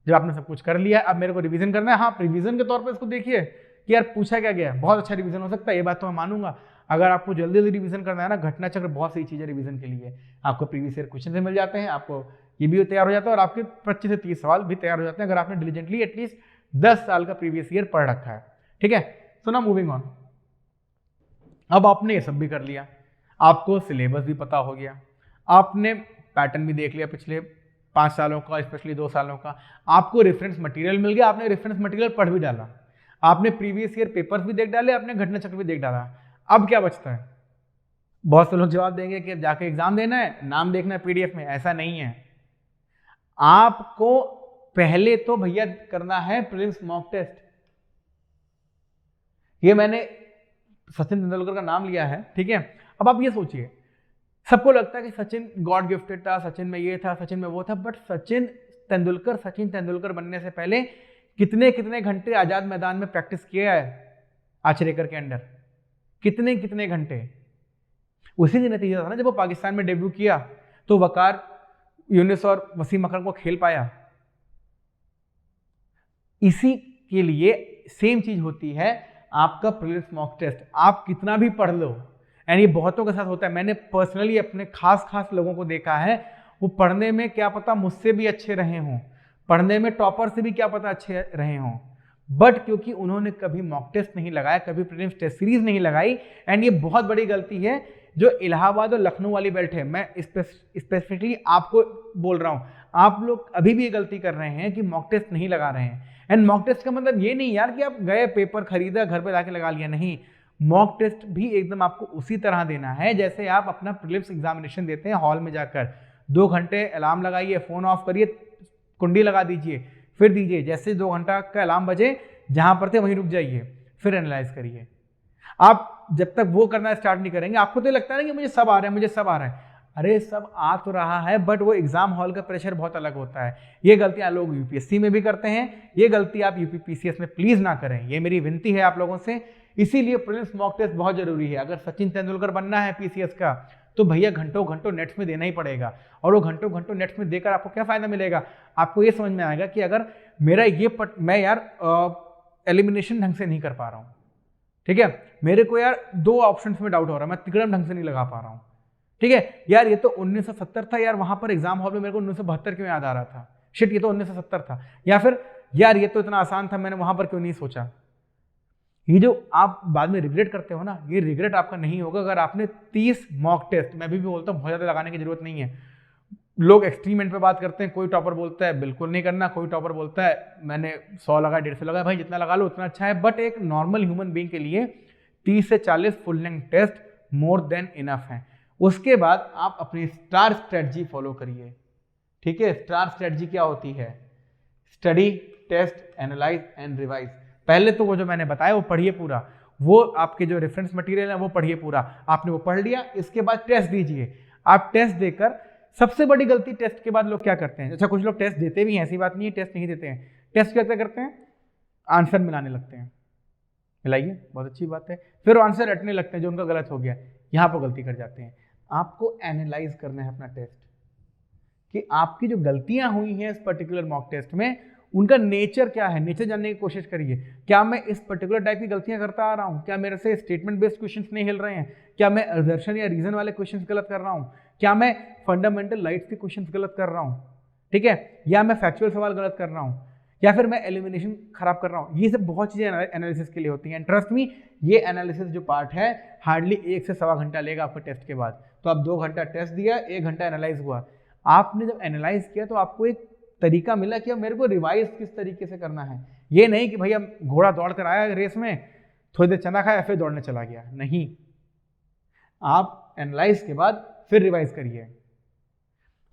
जब आपने सब कुछ कर लिया अब मेरे को रिवीजन करना है। हाँ, रिवीजन के तौर पर इसको देखिए कि यार पूछा क्या गया है, बहुत अच्छा रिवीजन हो सकता है, ये बात तो मैं मानूंगा। अगर आपको जल्दी जल्दी रिवीजन करना है ना, घटना चक्र बहुत सही चीज़ है रिवीजन के लिए। आपको प्रीवियस ईयर क्वेश्चन से मिल जाते हैं, आपको ये भी तैयार हो जाता है और आपके 25 से 30 सवाल भी तैयार हो जाते हैं अगर आपने डिलीजेंटली एटलीस्ट 10 साल का प्रीवियस ईयर पढ़ रखा है। ठीक है, सो ना मूविंग ऑन। अब आपने ये सब भी कर लिया, आपको सिलेबस भी पता हो गया, आपने पैटर्न भी देख लिया पिछले 5 सालों का, स्पेशली 2 सालों का, आपको रेफरेंस मटेरियल मिल गया, आपने रेफरेंस मटेरियल पढ़ भी डाला, आपने प्रीवियस ईयर पेपर्स भी देख डाले, आपने घटना चक्र भी देख डाला। अब क्या बचता है? बहुत से लोग जवाब देंगे कि जाके एग्जाम देना है, नाम देखना है पीडीएफ में। ऐसा नहीं है, आपको पहले तो भैया करना है प्रीलिम्स मॉक टेस्ट। ये मैंने सचिन तेंदुलकर का नाम लिया है, ठीक है। अब आप ये सोचिए, सबको लगता है कि सचिन गॉड गिफ्टेड था, सचिन में ये था, सचिन में वो था, बट सचिन तेंदुलकर बनने से पहले कितने कितने घंटे आजाद मैदान में प्रैक्टिस किया है आचरेकर के अंडर, कितने कितने घंटे। उसी का नतीजा था ना जब वो पाकिस्तान में डेब्यू किया तो वकार यूनिस और वसीम अकरम को खेल पाया। इसी के लिए सेम चीज होती है आपका प्रीलिम्स मॉक टेस्ट। आप कितना भी पढ़ लो, एंड ये बहुतों के साथ होता है, मैंने पर्सनली अपने खास लोगों को देखा है, वो पढ़ने में क्या पता मुझसे भी अच्छे रहे हों, पढ़ने में टॉपर से भी क्या पता अच्छे रहे हों, बट क्योंकि उन्होंने कभी मॉक टेस्ट नहीं लगाया, कभी प्रीलिम्स टेस्ट सीरीज नहीं लगाई। एंड ये बहुत बड़ी गलती है जो इलाहाबाद और लखनऊ वाली बेल्ट है, मैं स्पेसिफिकली आपको बोल रहा हूं, आप लोग अभी भी ये गलती कर रहे हैं कि मॉक टेस्ट नहीं लगा रहे हैं। एंड मॉक टेस्ट का मतलब ये नहीं यार कि आप गए पेपर खरीदा घर पे लाके लगा लिया, नहीं। मॉक टेस्ट भी एकदम आपको उसी तरह देना है जैसे आप अपना प्रीलिम्स एग्जामिनेशन देते हैं हॉल में जाकर। 2 घंटे अलार्म लगाइए, फोन ऑफ करिए, कुंडी लगा दीजिए, फिर दीजिए, जैसे 2 घंटा का अलार्म बजे जहां पर थे वहीं रुक जाइए, फिर एनालाइज करिए। आप जब तक वो करना स्टार्ट नहीं करेंगे, आपको तो लगता है ना कि मुझे सब आ रहा है, मुझे सब आ रहा है। अरे सब आ तो रहा है, बट वो एग्जाम हॉल का प्रेशर बहुत अलग होता है। ये गलतियां लोग यूपीएससी में भी करते हैं, ये गलती आप यूपीपीसीएस में प्लीज ना करें, ये मेरी विनती है आप लोगों से। इसीलिए प्रीलिम्स मॉक टेस्ट बहुत जरूरी है। अगर सचिन तेंदुलकर बनना है पीसीएस का तो भैया घंटों घंटों नेट्स में देना ही पड़ेगा। और वो घंटों घंटों नेट्स में देकर आपको क्या फायदा मिलेगा? आपको ये समझ में आएगा कि अगर मेरा ये मैं यार एलिमिनेशन ढंग से नहीं कर पा रहा हूँ, ठीक है, मेरे को यार 2 ऑप्शंस में डाउट हो रहा है, मैं तिकड़म ढंग से नहीं लगा पा रहा हूँ, ठीक है, यार ये तो 1970 था, यार वहां पर एग्जाम हॉल में मेरे को 1972 क्यों याद आ रहा था, शिट ये तो 1970 था, या फिर यार ये तो इतना आसान था, मैंने वहां पर क्यों नहीं सोचा। ये जो आप बाद में रिग्रेट करते हो ना, ये रिग्रेट आपका नहीं होगा अगर आपने 30 मॉक टेस्ट, मैं भी बोलता हूँ बहुत ज़्यादा लगाने की जरूरत नहीं है। लोग एक्सट्रीम एंड पे बात करते हैं, कोई टॉपर बोलता है बिल्कुल नहीं करना, कोई टॉपर बोलता है मैंने 100 लगाया 150 लगाया, भाई जितना लगा लो उतना अच्छा है। बट एक नॉर्मल ह्यूमन बीइंग के लिए 30 से 40 full length test more than enough है। उसके बाद आप अपनी स्टार स्ट्रेटजी फॉलो करिए, ठीक है। स्टार स्ट्रेटजी क्या होती है? Study, test, analyse and revise. पहले तो वो जो मैंने बताया वो पढ़िए पूरा, वो आपके जो रेफरेंस मटेरियल है वो पढ़िए पूरा, आपने वो पढ़ लिया, इसके बाद टेस्ट दीजिए। आप टेस्ट देकर, सबसे बड़ी गलती टेस्ट के बाद लोग क्या करते हैं, अच्छा कुछ लोग टेस्ट देते भी हैं, ऐसी बात नहीं है टेस्ट नहीं देते हैं, टेस्ट क्या करते हैं, आंसर मिलाने लगते हैं, मिलाइए बहुत अच्छी बात है, फिर आंसर रटने लगते हैं जो उनका गलत हो गया, यहाँ पर गलती कर जाते हैं। आपको एनालाइज करना है अपना टेस्ट कि आपकी जो गलतियां हुई हैं इस पर्टिकुलर मॉक टेस्ट में उनका नेचर क्या है, नेचर जानने की कोशिश करिए। क्या मैं इस पर्टिकुलर टाइप की गलतियां करता आ रहा हूं? क्या मेरे से स्टेटमेंट बेस्ड क्वेश्चंस नहीं हिल रहे हैं? क्या मैं असर्शन या रीजन वाले क्वेश्चंस गलत कर रहा हूं? क्या मैं फंडामेंटल राइट्स के क्वेश्चंस गलत कर रहा हूं, ठीक है, या मैं फैक्चुअल सवाल गलत कर रहा हूं, या फिर मैं एलिमिनेशन खराब कर रहा हूं? ये सब बहुत चीजें एनालिसिस के लिए होती हैं। ट्रस्ट मी, ये एनालिसिस जो पार्ट है हार्डली 1 से सवा घंटा लेगा आपको टेस्ट के बाद। तो आप 2 घंटा टेस्ट दिया, 1 घंटा एनालाइज हुआ। आपने जब एनालाइज किया तो आपको एक तरीका मिला कि अब मेरे को रिवाइज किस तरीके से करना है। ये नहीं कि भैया घोड़ा दौड़ कर आया रेस में, थोड़ी देर चना खाया फिर दौड़ने चला गया, नहीं। आप एनालाइज के बाद फिर रिवाइज करिए,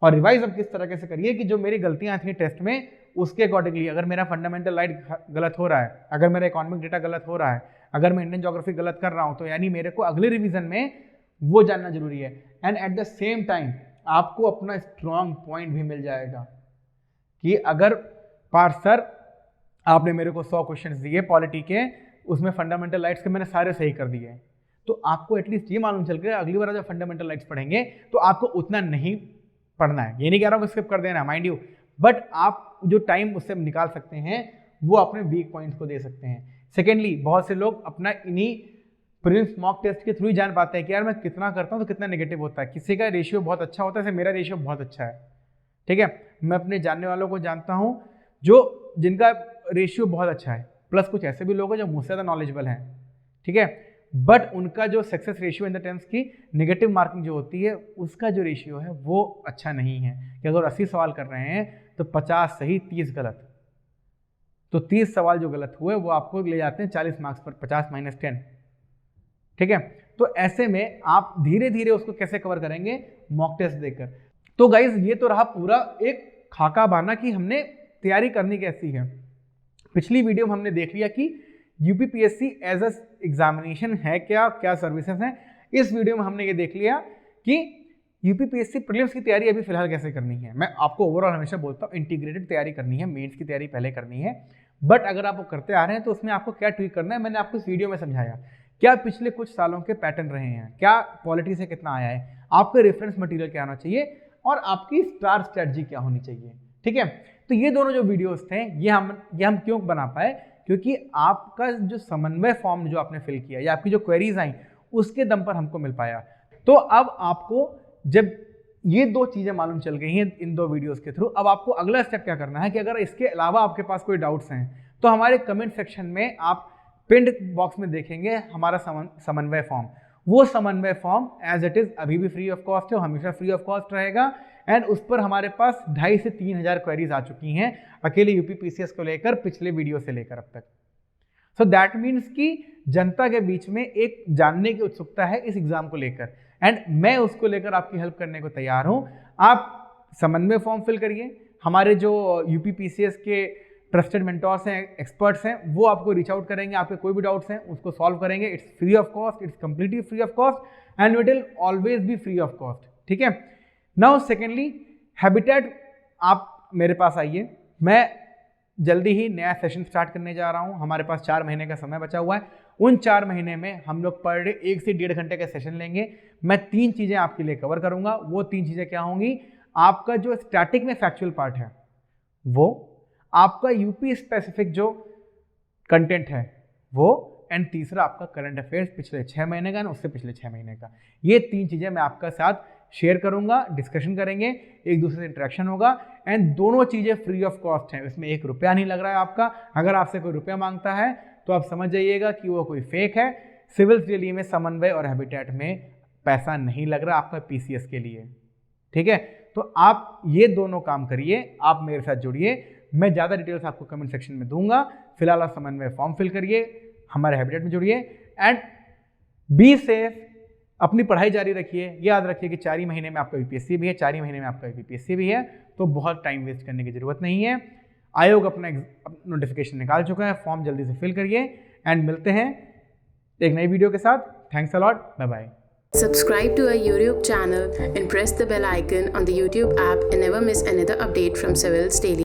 और रिवाइज अब किस तरीके से करिए कि जो मेरी गलतियां थी टेस्ट में उसके अकॉर्डिंगली, अगर मेरा फंडामेंटल राइट गलत हो रहा है, अगर मेरा इकोनॉमिक डेटा गलत हो रहा है, अगर मैं इंडियन ज्योग्राफी गलत कर रहा हूं, तो यानी मेरे को अगले रिवीजन में वो जानना जरूरी है। And at the same time आपको अपना स्ट्रॉन्ग पॉइंट भी मिल जाएगा कि अगर सर आपने मेरे को 100 क्वेश्चंस दिए पॉलिटी के, उसमें फंडामेंटल राइट्स के मैंने सारे सही कर दिए, तो आपको एटलीस्ट ये मालूम चल गया अगली बार जब फंडामेंटल राइट्स पढ़ेंगे तो आपको उतना नहीं पढ़ना है। ये नहीं कह रहा हूँ स्किप कर देना, माइंड यू, बट आप जो टाइम उससे निकाल सकते हैं वो अपने वीक पॉइंट्स को दे सकते हैं। सेकेंडली, बहुत से लोग अपना इन्हीं प्रीलिम्स मॉक टेस्ट के थ्रू ही जान पाते हैं कि यार मैं कितना करता हूँ तो कितना नेगेटिव होता है। किसी का रेशियो बहुत अच्छा होता है, जैसे मेरा रेशियो बहुत अच्छा है, ठीक है। मैं अपने जानने वालों को जानता हूँ जो जिनका रेशियो बहुत अच्छा है, प्लस कुछ ऐसे भी लोग हैं जो मुझसे ज़्यादा नॉलेजेबल हैं, ठीक है, बट उनका जो success ratio in the terms की नेगेटिव मार्किंग जो होती है उसका जो रेशियो है वो अच्छा नहीं है। कि अगर 80 सवाल कर रहे हैं तो 50 सही 30 गलत, तो 30 सवाल जो गलत हुए वो आपको ले जाते हैं 40 मार्क्स पर, 50 - 10, ठीक है। तो ऐसे में आप धीरे धीरे उसको कैसे कवर करेंगे, मॉक टेस्ट देकर। तो गाइज ये तो रहा पूरा एक खाका बाना कि हमने तैयारी करनी कैसी है। पिछली वीडियो में हमने देख लिया कि यूपीपीएससी एज अ एग्जामिनेशन है क्या, क्या सर्विसेज हैं। इस वीडियो में हमने ये देख लिया कि यूपीपीएससी प्रीलिम्स की तैयारी अभी फिलहाल कैसे करनी है। मैं आपको ओवरऑल हमेशा बोलता हूँ इंटीग्रेटेड तैयारी करनी है, मेंस की तैयारी पहले करनी है, बट अगर आप वो करते आ रहे हैं तो उसमें आपको क्या ट्वीक करना है, मैंने आपको इस वीडियो में समझाया। क्या पिछले कुछ सालों के पैटर्न रहे हैं, क्या पॉलिटी से कितना आया है, आपका रेफरेंस मटेरियल क्या होना चाहिए और आपकी स्टार स्ट्रेटजी क्या होनी चाहिए, ठीक है। तो ये दोनों जो वीडियोस थे ये हम क्यों बना पाए, क्योंकि आपका जो समन्वय फॉर्म जो आपने फिल किया या आपकी जो क्वेरीज आई उसके दम पर हमको मिल पाया। तो अब आपको जब ये दो चीज़ें मालूम चल गई हैं इन दो वीडियोस के थ्रू, अब आपको अगला स्टेप क्या करना है कि अगर इसके अलावा आपके पास कोई डाउट्स हैं तो हमारे कमेंट सेक्शन में आप पिंड बॉक्स में देखेंगे हमारा समन्वय फॉर्म। वो समन्वय फॉर्म एज इट इज अभी भी फ्री ऑफ कॉस्ट है, हमेशा फ्री ऑफ कॉस्ट रहेगा। एंड उस पर हमारे पास 2,500 से 3,000 क्वेरीज आ चुकी हैं अकेले यूपीपीसीएस को लेकर, पिछले वीडियो से लेकर अब तक। सो दैट मीन्स कि जनता के बीच में एक जानने की उत्सुकता है इस एग्जाम को लेकर, एंड मैं उसको लेकर आपकी हेल्प करने को तैयार हूं। आप समन्वय फॉर्म फिल करिए, हमारे जो यूपीपीसीएस के ट्रस्टेड मेंटोर्स हैं, एक्सपर्ट्स हैं, वो आपको रीच आउट करेंगे, आपके कोई भी डाउट्स हैं उसको सॉल्व करेंगे। It's free of cost, it's completely free of cost and it will always be free of cost, ठीक है। नाउ सेकेंडली, हैबिटेट आप मेरे पास आइए, मैं जल्दी ही नया सेशन स्टार्ट करने जा रहा हूं। हमारे पास 4 महीने का समय बचा हुआ है। उन 4 महीने में हम लोग पर डे 1 से 1.5 घंटे का सेशन लेंगे। मैं 3 चीज़ें आपके लिए कवर करूंगा। वो 3 चीज़ें क्या होंगी, आपका जो स्टैटिक में फैक्चुअल पार्ट है वो, आपका यूपी स्पेसिफिक जो कंटेंट है वो, एंड तीसरा आपका करंट अफेयर्स पिछले 6 महीने का ना उससे पिछले 6 महीने का। ये 3 चीज़ें मैं आपका साथ शेयर करूंगा, डिस्कशन करेंगे, एक दूसरे से इंटरेक्शन होगा, एंड दोनों चीज़ें फ्री ऑफ कॉस्ट हैं। इसमें 1 रुपया नहीं लग रहा है आपका। अगर आपसे कोई रुपया मांगता है तो आप समझ जाइएगा कि वो कोई फेक है। सिविल रैली में, समन्वय और हैबिटेट में पैसा नहीं लग रहा आपका पीसीएस के लिए, ठीक है। तो आप ये दोनों काम करिए, आप मेरे साथ जुड़िए। मैं ज़्यादा डिटेल्स आपको कमेंट सेक्शन में दूंगा। फिलहाल आप समन्वय फॉर्म फिल करिए, हमारे हैबिटेट में जुड़िए, एंड बी सेफ, अपनी पढ़ाई जारी रखिए। याद रखिए कि 4 ही महीने में आपका यूपीएससी भी है, 4 ही महीने में आपका यूपीएससी भी है, तो बहुत टाइम वेस्ट करने की जरूरत नहीं है। आयोग अपना नोटिफिकेशन निकाल चुका है, फॉर्म जल्दी से फिल करिए, एंड मिलते हैं एक नई वीडियो के साथ। Thanks a lot, bye bye. Subscribe to our YouTube channel and press the bell icon on the YouTube app and never miss another update from Civil's Daily.